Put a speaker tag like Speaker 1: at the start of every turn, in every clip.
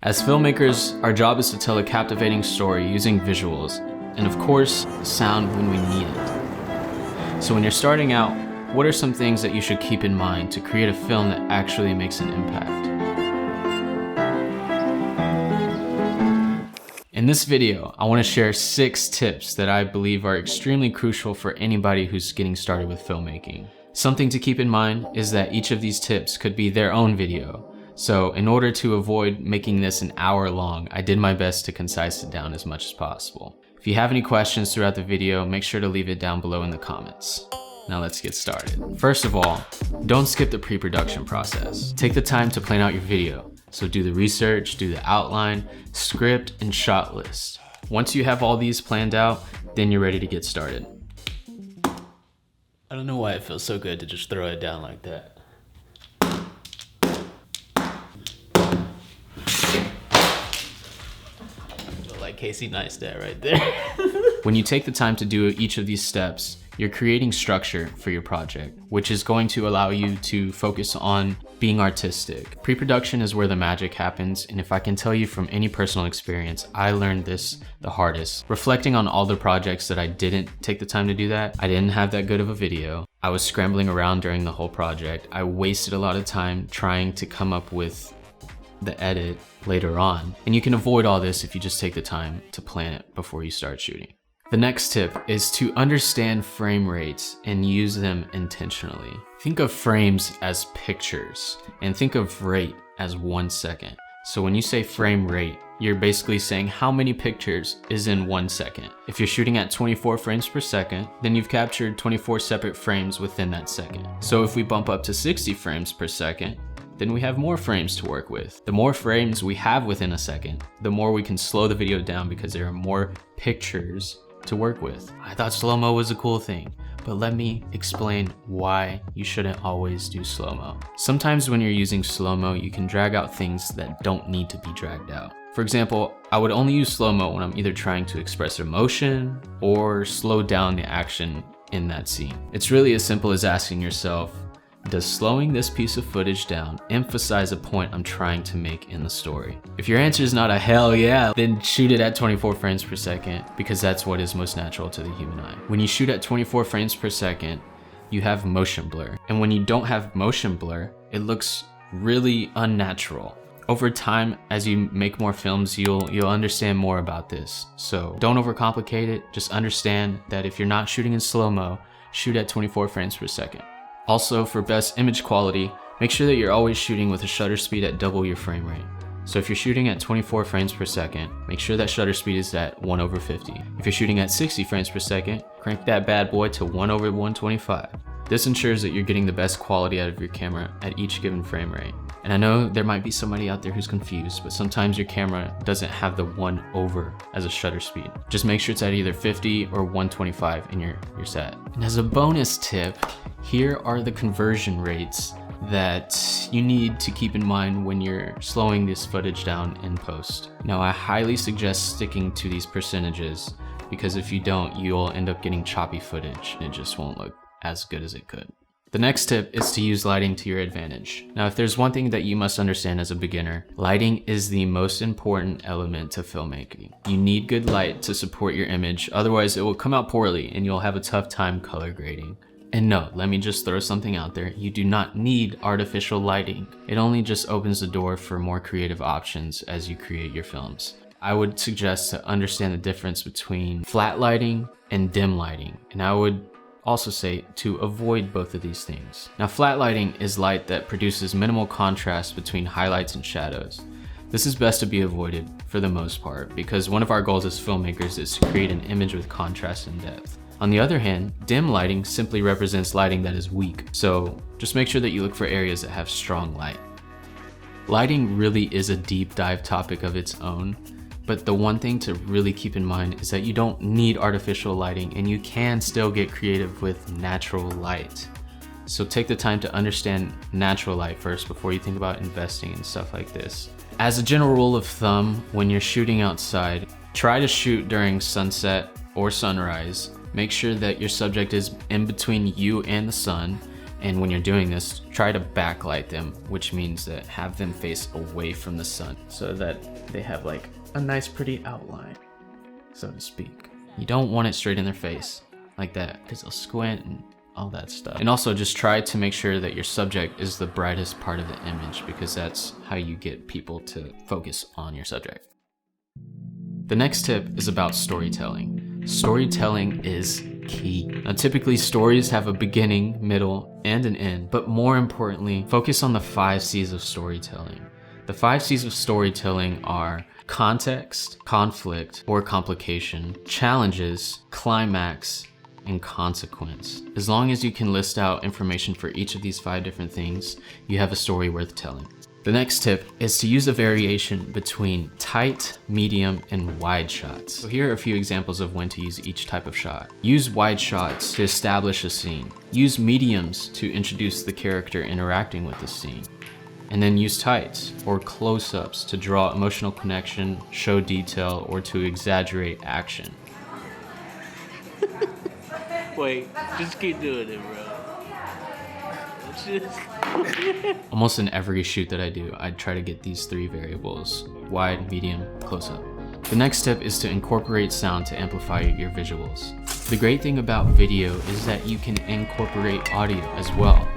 Speaker 1: As filmmakers, our job is to tell a captivating story using visuals, and of course, sound when we need it. So when you're starting out, what are some things that you should keep in mind to create a film that actually makes an impact? In this video, I want to share 6 tips that I believe are extremely crucial for anybody who's getting started with filmmaking. Something to keep in mind is that each of these tips could be their own video. So in order to avoid making this an hour long, I did my best to concise it down as much as possible. If you have any questions throughout the video, make sure to leave it down below in the comments. Now let's get started. First of all, don't skip the pre-production process. Take the time to plan out your video. So do the research, do the outline, script, and shot list. Once you have all these planned out, then you're ready to get started. I don't know why it feels so good to just throw it down like that. Like Casey Neistat right there. When you take the time to do each of these steps, you're creating structure for your project, which is going to allow you to focus on being artistic. Pre-production is where the magic happens, and if I can tell you from any personal experience, I learned this the hardest. Reflecting on all the projects that I didn't take the time to do that, I didn't have that good of a video. I was scrambling around during the whole project. I wasted a lot of time trying to come up with the edit later on. And you can avoid all this if you just take the time to plan it before you start shooting. The next tip is to understand frame rates and use them intentionally. Think of frames as pictures and think of rate as 1 second. So when you say frame rate, you're basically saying how many pictures is in 1 second. If you're shooting at 24 frames per second, then you've captured 24 separate frames within that second. So if we bump up to 60 frames per second, then we have more frames to work with. The more frames we have within a second, the more we can slow the video down because there are more pictures to work with. I thought slow-mo was a cool thing, but let me explain why you shouldn't always do slow-mo. Sometimes when you're using slow-mo, you can drag out things that don't need to be dragged out. For example, I would only use slow-mo when I'm either trying to express emotion or slow down the action in that scene. It's really as simple as asking yourself, does slowing this piece of footage down emphasize a point I'm trying to make in the story? If your answer is not a hell yeah, then shoot it at 24 frames per second because that's what is most natural to the human eye. When you shoot at 24 frames per second, you have motion blur. And when you don't have motion blur, it looks really unnatural. Over time, as you make more films, you'll understand more about this. So don't overcomplicate it. Just understand that if you're not shooting in slow-mo, shoot at 24 frames per second. Also, for best image quality, make sure that you're always shooting with a shutter speed at double your frame rate. So if you're shooting at 24 frames per second, make sure that shutter speed is at 1/50. If you're shooting at 60 frames per second, crank that bad boy to 1/125. This ensures that you're getting the best quality out of your camera at each given frame rate. And I know there might be somebody out there who's confused, but sometimes your camera doesn't have the 1/, as a shutter speed. Just make sure it's at either 50 or 125 in your set. And as a bonus tip, here are the conversion rates that you need to keep in mind when you're slowing this footage down in post. Now, I highly suggest sticking to these percentages because if you don't, you'll end up getting choppy footage and it just won't look as good as it could. The next tip is to use lighting to your advantage. Now, if there's one thing that you must understand as a beginner, lighting is the most important element to filmmaking. You need good light to support your image, otherwise it will come out poorly and you'll have a tough time color grading. And no, let me just throw something out there. You do not need artificial lighting. It only just opens the door for more creative options as you create your films. I would suggest to understand the difference between flat lighting and dim lighting. And I would also say to avoid both of these things. Now, flat lighting is light that produces minimal contrast between highlights and shadows. This is best to be avoided for the most part because one of our goals as filmmakers is to create an image with contrast and depth. On the other hand, dim lighting simply represents lighting that is weak, so just make sure that you look for areas that have strong light. Lighting really is a deep dive topic of its own, but the one thing to really keep in mind is that you don't need artificial lighting and you can still get creative with natural light. So take the time to understand natural light first before you think about investing in stuff like this. As a general rule of thumb, when you're shooting outside, try to shoot during sunset or sunrise. Make sure that your subject is in between you and the sun. And when you're doing this, try to backlight them, which means that have them face away from the sun so that they have like a nice pretty outline, so to speak. You don't want it straight in their face like that because they'll squint and all that stuff. And also just try to make sure that your subject is the brightest part of the image, because that's how you get people to focus on your subject. The next tip is about storytelling. Storytelling is key. Now, typically stories have a beginning, middle, and an end, but more importantly, focus on the 5 C's of storytelling. The 5 C's of storytelling are context, conflict or complication, challenges, climax, and consequence. As long as you can list out information for each of these 5 different things, you have a story worth telling. The next tip is to use a variation between tight, medium, and wide shots. So here are a few examples of when to use each type of shot. Use wide shots to establish a scene. Use mediums to introduce the character interacting with the scene. And then use tights or close-ups to draw emotional connection, show detail, or to exaggerate action.
Speaker 2: Wait, just keep doing it, bro.
Speaker 1: Almost in every shoot that I do, I try to get these 3 variables: wide, medium, close-up. The next tip is to incorporate sound to amplify your visuals. The great thing about video is that you can incorporate audio as well.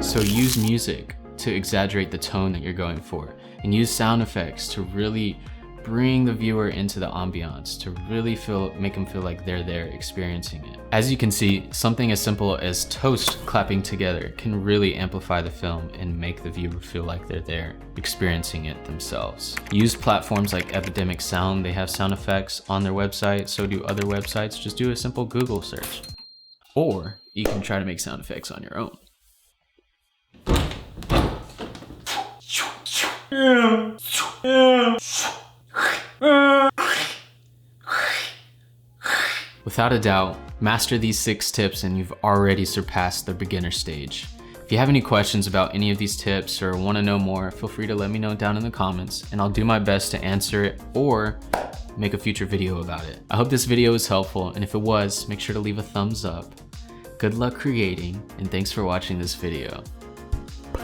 Speaker 1: So use music to exaggerate the tone that you're going for, and use sound effects to really bring the viewer into the ambiance, to really make them feel like they're there experiencing it. As you can see, something as simple as toast clapping together can really amplify the film and make the viewer feel like they're there experiencing it themselves. Use platforms like Epidemic Sound. They have sound effects on their website, so do other websites. Just do a simple Google search. Or you can try to make sound effects on your own. Without a doubt, master these 6 tips and you've already surpassed the beginner stage. If you have any questions about any of these tips or want to know more, feel free to let me know down in the comments and I'll do my best to answer it or make a future video about it. I hope this video was helpful, and if it was, make sure to leave a thumbs up. Good luck creating, and thanks for watching this video.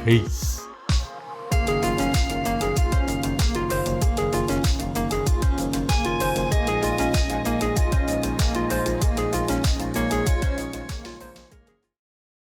Speaker 1: Peace.